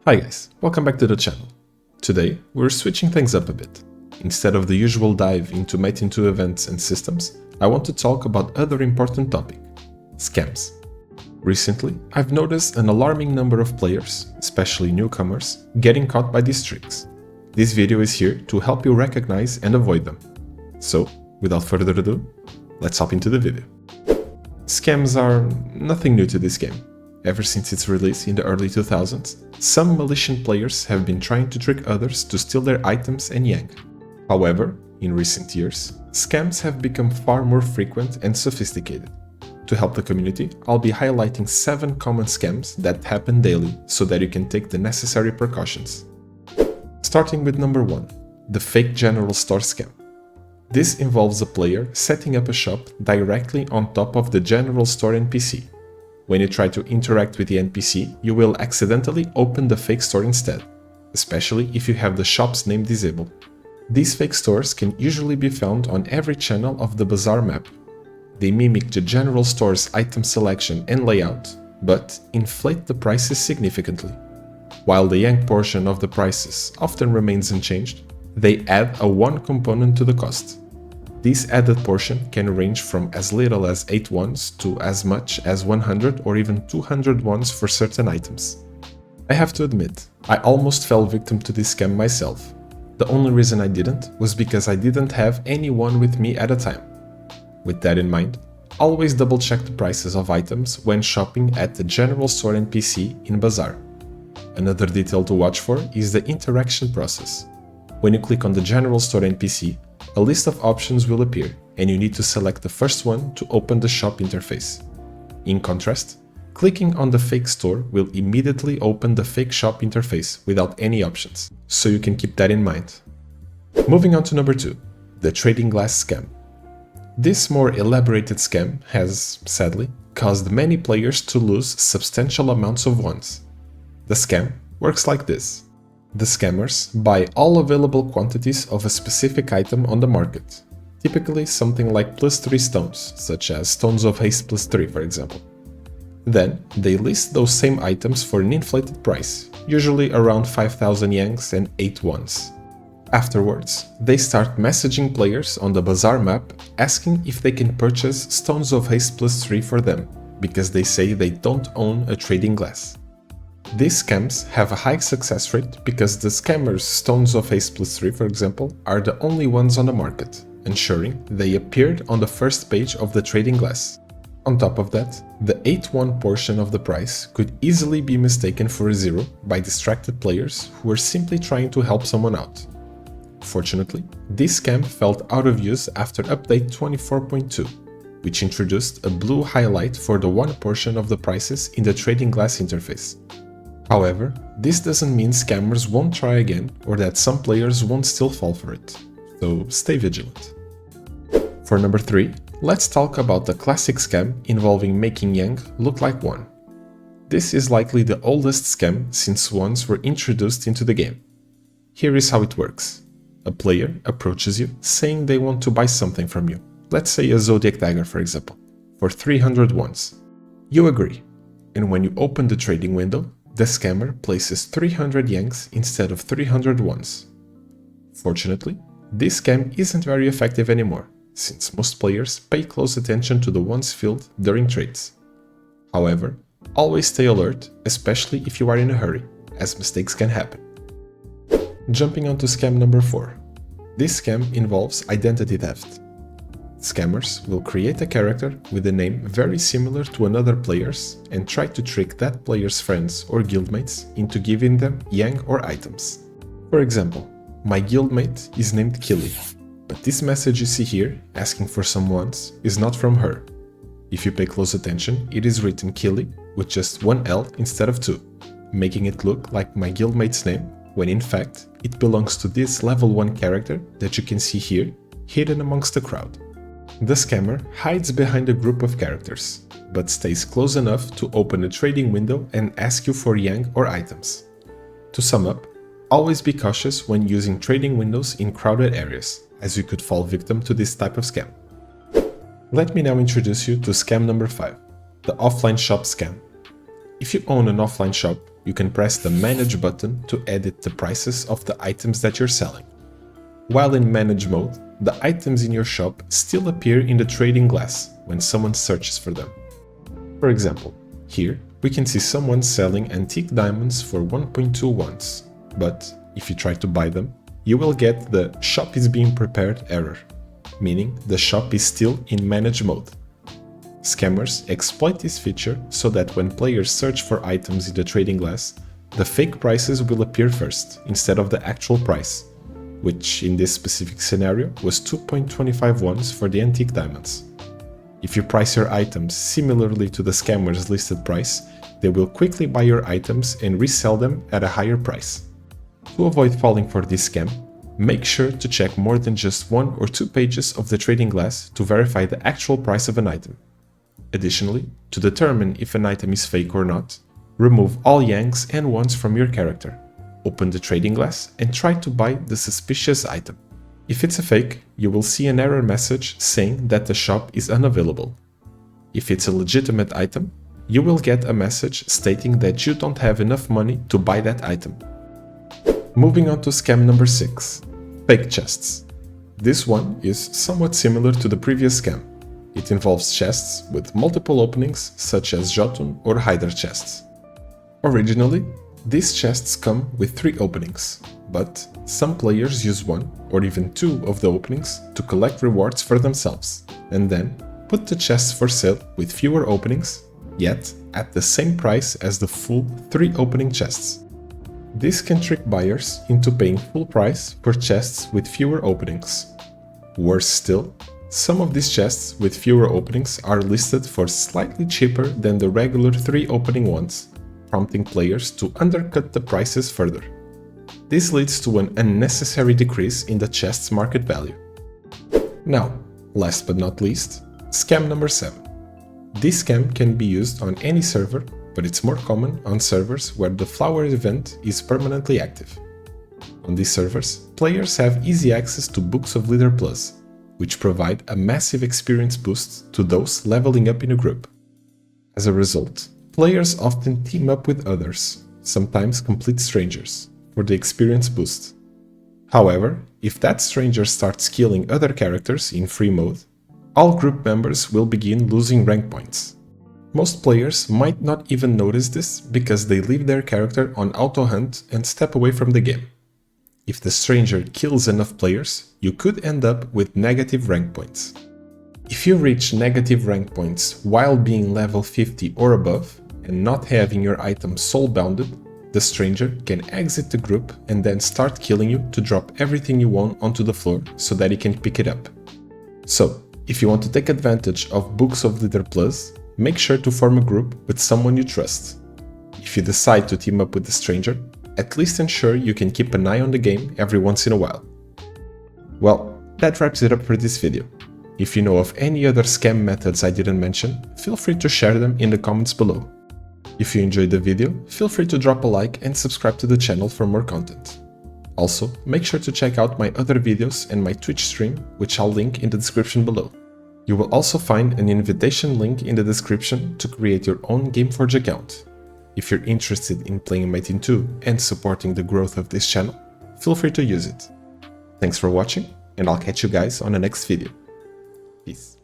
Hi guys, welcome back to the channel. Today we're switching things up a bit. Instead of the usual dive into METIN2 events and systems, I want to talk about other important topic, scams. Recently, I've noticed an alarming number of players, especially newcomers, getting caught by these tricks. This video is here to help you recognize and avoid them. So, without further ado, let's hop into the video. Scams are nothing new to this game. Ever since its release in the early 2000s, some malicious players have been trying to trick others to steal their items and yang. However, in recent years, scams have become far more frequent and sophisticated. To help the community, I'll be highlighting 7 common scams that happen daily so that you can take the necessary precautions. Starting with number 1, the fake general store scam. This involves a player setting up a shop directly on top of the general store NPC. When you try to interact with the NPC, you will accidentally open the fake store instead, especially if you have the shop's name disabled. These fake stores can usually be found on every channel of the bazaar map. They mimic the general store's item selection and layout, but inflate the prices significantly. While the yang portion of the prices often remains unchanged, they add a 1 component to the cost. This added portion can range from as little as 8 wons to as much as 100 or even 200 wons for certain items. I have to admit, I almost fell victim to this scam myself. The only reason I didn't was because I didn't have anyone with me at a time. With that in mind, always double check the prices of items when shopping at the general store NPC in Bazaar. Another detail to watch for is the interaction process. When you click on the general store NPC, a list of options will appear, and you need to select the first one to open the shop interface. In contrast, clicking on the fake store will immediately open the fake shop interface without any options, so you can keep that in mind. Moving on to number 2, the trading glass scam. This more elaborated scam has, sadly, caused many players to lose substantial amounts of wons. The scam works like this. The scammers buy all available quantities of a specific item on the market, typically something like +3 stones, such as stones of haste +3 for example. Then, they list those same items for an inflated price, usually around 5,000 yangs and 8 wons. Afterwards, they start messaging players on the bazaar map asking if they can purchase stones of haste +3 for them, because they say they don't own a trading glass. These scams have a high success rate because the scammers' stones of haste +3, for example, are the only ones on the market, ensuring they appeared on the first page of the trading glass. On top of that, the 8 won portion of the price could easily be mistaken for a 0 by distracted players who were simply trying to help someone out. Fortunately, this scam fell out of use after update 24.2, which introduced a blue highlight for the 1 portion of the prices in the trading glass interface. However, this doesn't mean scammers won't try again or that some players won't still fall for it, so stay vigilant. For number 3, let's talk about the classic scam involving making yang look like won. This is likely the oldest scam since wons were introduced into the game. Here is how it works. A player approaches you saying they want to buy something from you, let's say a zodiac dagger for example, for 300 wons. You agree, and when you open the trading window, the scammer places 300 yangs instead of 300 wons. Fortunately, this scam isn't very effective anymore, since most players pay close attention to the wons field during trades. However, always stay alert, especially if you are in a hurry, as mistakes can happen. Jumping on to scam number 4. This scam involves identity theft. Scammers will create a character with a name very similar to another player's and try to trick that player's friends or guildmates into giving them yang or items. For example, my guildmate is named Killy, but this message you see here asking for some wons is not from her. If you pay close attention, it is written Killy with just 1 L instead of 2, making it look like my guildmate's name, when in fact it belongs to this level 1 character that you can see here, hidden amongst the crowd. The scammer hides behind a group of characters, but stays close enough to open a trading window and ask you for yang or items. To sum up, always be cautious when using trading windows in crowded areas, as you could fall victim to this type of scam. Let me now introduce you to scam number 5, the offline shop scam. If you own an offline shop, you can press the Manage button to edit the prices of the items that you're selling. While in Manage mode, the items in your shop still appear in the trading glass when someone searches for them. For example, here we can see someone selling antique diamonds for 1.2 wons, but if you try to buy them, you will get the "shop is being prepared" error, meaning the shop is still in Manage mode. Scammers exploit this feature so that when players search for items in the trading glass, the fake prices will appear first instead of the actual price, which in this specific scenario was 2.25 wons for the antique diamonds. If you price your items similarly to the scammer's listed price, they will quickly buy your items and resell them at a higher price. To avoid falling for this scam, make sure to check more than just 1 or 2 pages of the trading glass to verify the actual price of an item. Additionally, to determine if an item is fake or not, remove all yangs and wons from your character, open the trading glass and try to buy the suspicious item. If it's a fake, you will see an error message saying that the shop is unavailable. If it's a legitimate item, you will get a message stating that you don't have enough money to buy that item. Moving on to scam number 6, fake chests. This one is somewhat similar to the previous scam. It involves chests with multiple openings such as Jotun or Hyder chests. Originally, these chests come with 3 openings, but some players use 1 or even 2 of the openings to collect rewards for themselves, and then put the chests for sale with fewer openings, yet at the same price as the full 3 opening chests. This can trick buyers into paying full price for chests with fewer openings. Worse still, some of these chests with fewer openings are listed for slightly cheaper than the regular 3 opening ones, prompting players to undercut the prices further. This leads to an unnecessary decrease in the chest's market value. Now, last but not least, scam number 7. This scam can be used on any server, but it's more common on servers where the flower event is permanently active. On these servers, players have easy access to Books of Leader Plus, which provide a massive experience boost to those leveling up in a group. As a result, players often team up with others, sometimes complete strangers, for the experience boost. However, if that stranger starts killing other characters in free mode, all group members will begin losing rank points. Most players might not even notice this because they leave their character on auto hunt and step away from the game. If the stranger kills enough players, you could end up with negative rank points. If you reach negative rank points while being level 50 or above and not having your item soul bounded, the stranger can exit the group and then start killing you to drop everything you own onto the floor so that he can pick it up. So, if you want to take advantage of Books of Leader Plus, make sure to form a group with someone you trust. If you decide to team up with the stranger, at least ensure you can keep an eye on the game every once in a while. Well, that wraps it up for this video. If you know of any other scam methods I didn't mention, feel free to share them in the comments below. If you enjoyed the video, feel free to drop a like and subscribe to the channel for more content. Also, make sure to check out my other videos and my Twitch stream, which I'll link in the description below. You will also find an invitation link in the description to create your own Gameforge account. If you're interested in playing METIN2 and supporting the growth of this channel, feel free to use it. Thanks for watching, and I'll catch you guys on the next video. Peace.